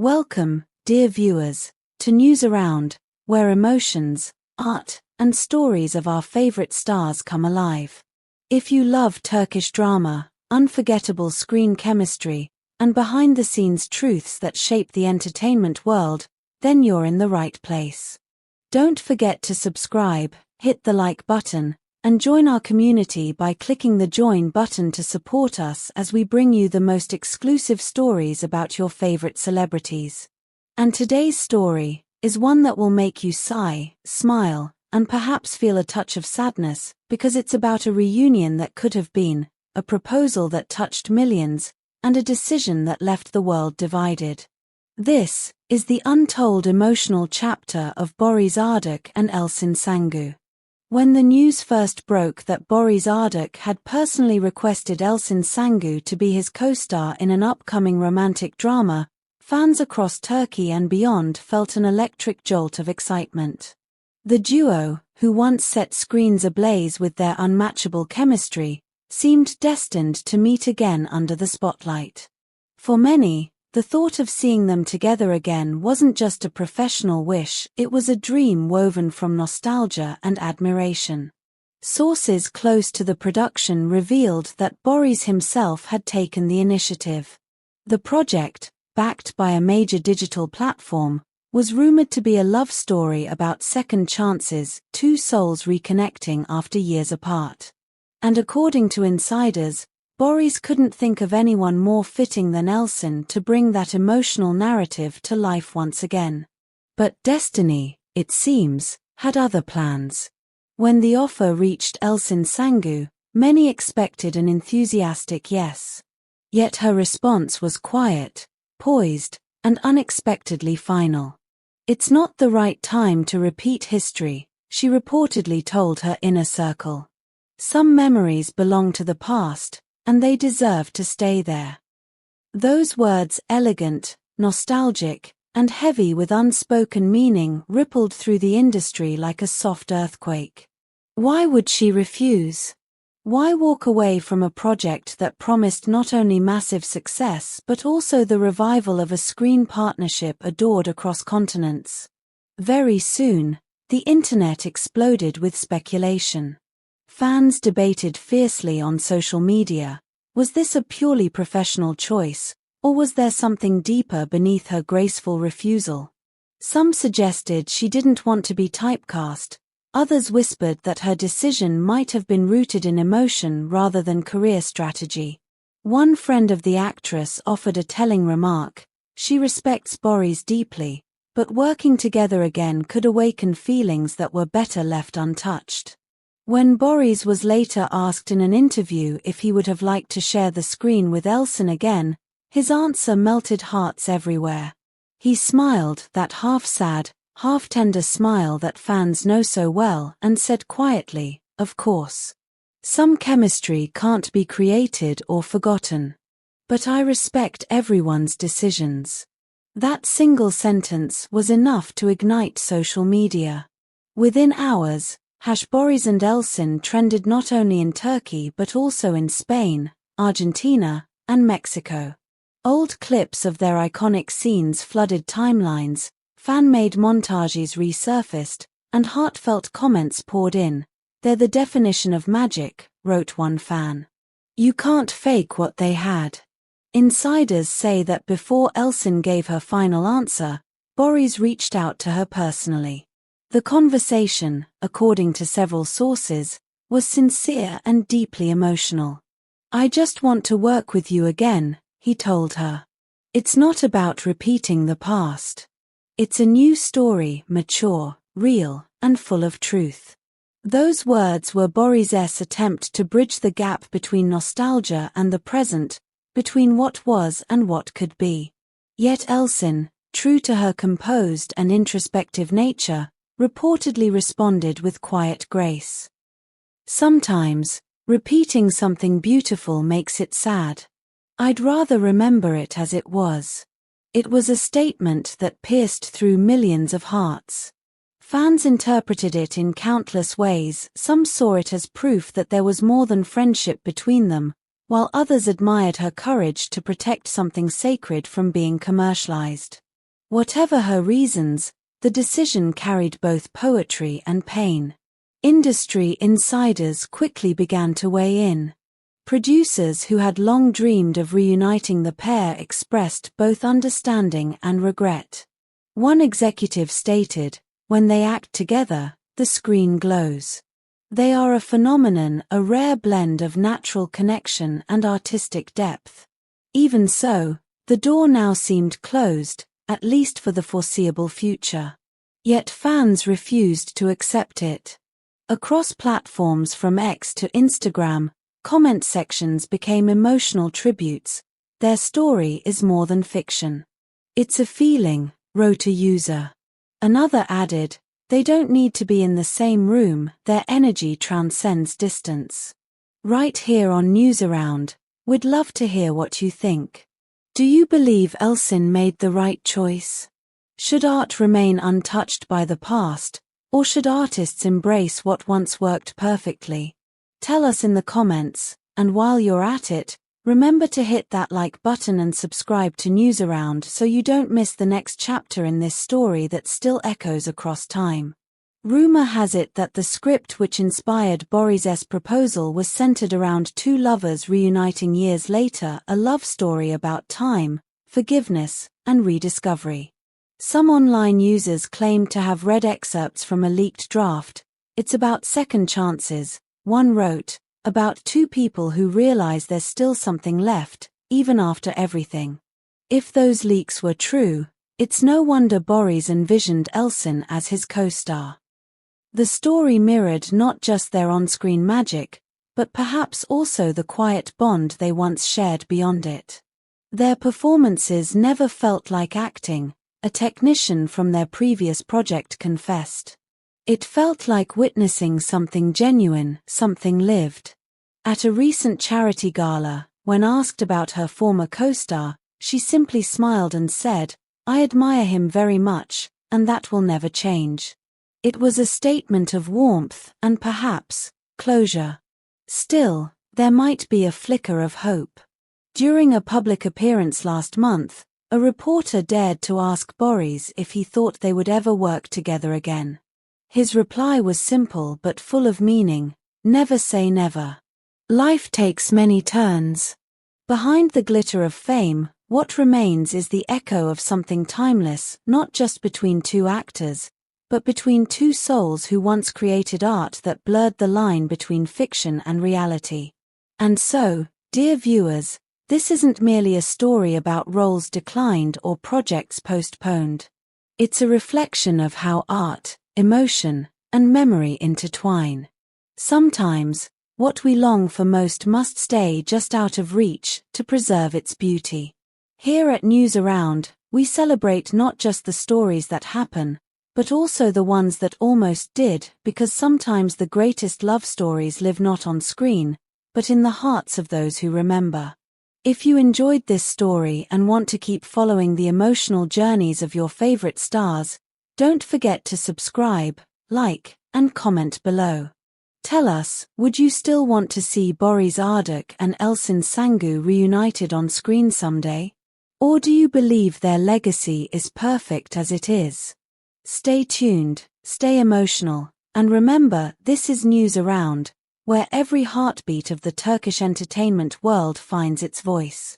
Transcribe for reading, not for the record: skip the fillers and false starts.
Welcome, dear viewers, to News Around, where emotions, art, and stories of our favorite stars come alive. If you love Turkish drama, unforgettable screen chemistry, and behind-the-scenes truths that shape the entertainment world, then you're in the right place. Don't forget to subscribe, hit the like button, and join our community by clicking the join button to support us as we bring you the most exclusive stories about your favorite celebrities. And today's story is one that will make you sigh, smile, and perhaps feel a touch of sadness, because it's about a reunion that could have been, a proposal that touched millions, and a decision that left the world divided. This is the untold emotional chapter of Barış Arduç and Elçin Sangu. When the news first broke that Barış Arduç had personally requested Elçin Sangu to be his co-star in an upcoming romantic drama, fans across Turkey and beyond felt an electric jolt of excitement. The duo, who once set screens ablaze with their unmatchable chemistry, seemed destined to meet again under the spotlight. For many, the thought of seeing them together again wasn't just a professional wish, it was a dream woven from nostalgia and admiration. Sources close to the production revealed that Barış himself had taken the initiative. The project, backed by a major digital platform, was rumored to be a love story about second chances, two souls reconnecting after years apart. And according to insiders, Barış couldn't think of anyone more fitting than Elsen to bring that emotional narrative to life once again. But destiny, it seems, had other plans. When the offer reached Elçin Sangu, many expected an enthusiastic yes. Yet her response was quiet, poised, and unexpectedly final. "It's not the right time to repeat history," she reportedly told her inner circle. "Some memories belong to the past, and they deserve to stay there." Those words, elegant, nostalgic, and heavy with unspoken meaning, rippled through the industry like a soft earthquake. Why would she refuse? Why walk away from a project that promised not only massive success but also the revival of a screen partnership adored across continents? Very soon, the internet exploded with speculation. Fans debated fiercely on social media. Was this a purely professional choice, or was there something deeper beneath her graceful refusal? Some suggested she didn't want to be typecast. Others whispered that her decision might have been rooted in emotion rather than career strategy. One friend of the actress offered a telling remark: "She respects Barış deeply, but working together again could awaken feelings that were better left untouched." When Barış was later asked in an interview if he would have liked to share the screen with Elsen again, his answer melted hearts everywhere. He smiled, that half-sad, half-tender smile that fans know so well, and said quietly, "Of course. Some chemistry can't be created or forgotten. But I respect everyone's decisions." That single sentence was enough to ignite social media. Within hours, Barış and Elsen trended not only in Turkey but also in Spain, Argentina, and Mexico. Old clips of their iconic scenes flooded timelines, fan-made montages resurfaced, and heartfelt comments poured in. "They're the definition of magic," wrote one fan. "You can't fake what they had." Insiders say that before Elsen gave her final answer, Barış reached out to her personally. The conversation, according to several sources, was sincere and deeply emotional. "I just want to work with you again," he told her. "It's not about repeating the past. It's a new story, mature, real, and full of truth." Those words were Barış's attempt to bridge the gap between nostalgia and the present, between what was and what could be. Yet Elsen, true to her composed and introspective nature, reportedly responded with quiet grace. "Sometimes, repeating something beautiful makes it sad. I'd rather remember it as it was." It was a statement that pierced through millions of hearts. Fans interpreted it in countless ways. Some saw it as proof that there was more than friendship between them, while others admired her courage to protect something sacred from being commercialized. Whatever her reasons, the decision carried both poetry and pain. Industry insiders quickly began to weigh in. Producers who had long dreamed of reuniting the pair expressed both understanding and regret. One executive stated, "When they act together, the screen glows. They are a phenomenon, a rare blend of natural connection and artistic depth." Even so, the door now seemed closed, at least for the foreseeable future. Yet fans refused to accept it. Across platforms from X to Instagram, comment sections became emotional tributes. "Their story is more than fiction. It's a feeling," wrote a user. Another added, "They don't need to be in the same room, their energy transcends distance." Right here on Newsaround, we'd love to hear what you think. Do you believe Elsen made the right choice? Should art remain untouched by the past, or should artists embrace what once worked perfectly? Tell us in the comments, and while you're at it, remember to hit that like button and subscribe to Newsaround so you don't miss the next chapter in this story that still echoes across time. Rumor has it that the script which inspired Boris's proposal was centered around two lovers reuniting years later, a love story about time, forgiveness, and rediscovery. Some online users claimed to have read excerpts from a leaked draft. "It's about second chances," one wrote, "about two people who realize there's still something left, even after everything." If those leaks were true, it's no wonder Boris envisioned Elsen as his co-star. The story mirrored not just their on-screen magic, but perhaps also the quiet bond they once shared beyond it. Their performances never felt like acting, a technician from their previous project confessed. It felt like witnessing something genuine, something lived. At a recent charity gala, when asked about her former co-star, she simply smiled and said, "I admire him very much, and that will never change." It was a statement of warmth and perhaps closure. Still, there might be a flicker of hope. During a public appearance last month, a reporter dared to ask Boris if he thought they would ever work together again. His reply was simple but full of meaning: "Never say never. Life takes many turns." Behind the glitter of fame, what remains is the echo of something timeless, not just between two actors, but between two souls who once created art that blurred the line between fiction and reality. And so, dear viewers, this isn't merely a story about roles declined or projects postponed. It's a reflection of how art, emotion, and memory intertwine. Sometimes, what we long for most must stay just out of reach to preserve its beauty. Here at Newsaround, we celebrate not just the stories that happen, but also the ones that almost did, because sometimes the greatest love stories live not on screen, but in the hearts of those who remember. If you enjoyed this story and want to keep following the emotional journeys of your favorite stars, don't forget to subscribe, like, and comment below. Tell us, would you still want to see Boris Arduç and Elçin Sangu reunited on screen someday? Or do you believe their legacy is perfect as it is? Stay tuned, stay emotional, and remember, this is Newsaround, where every heartbeat of the Turkish entertainment world finds its voice.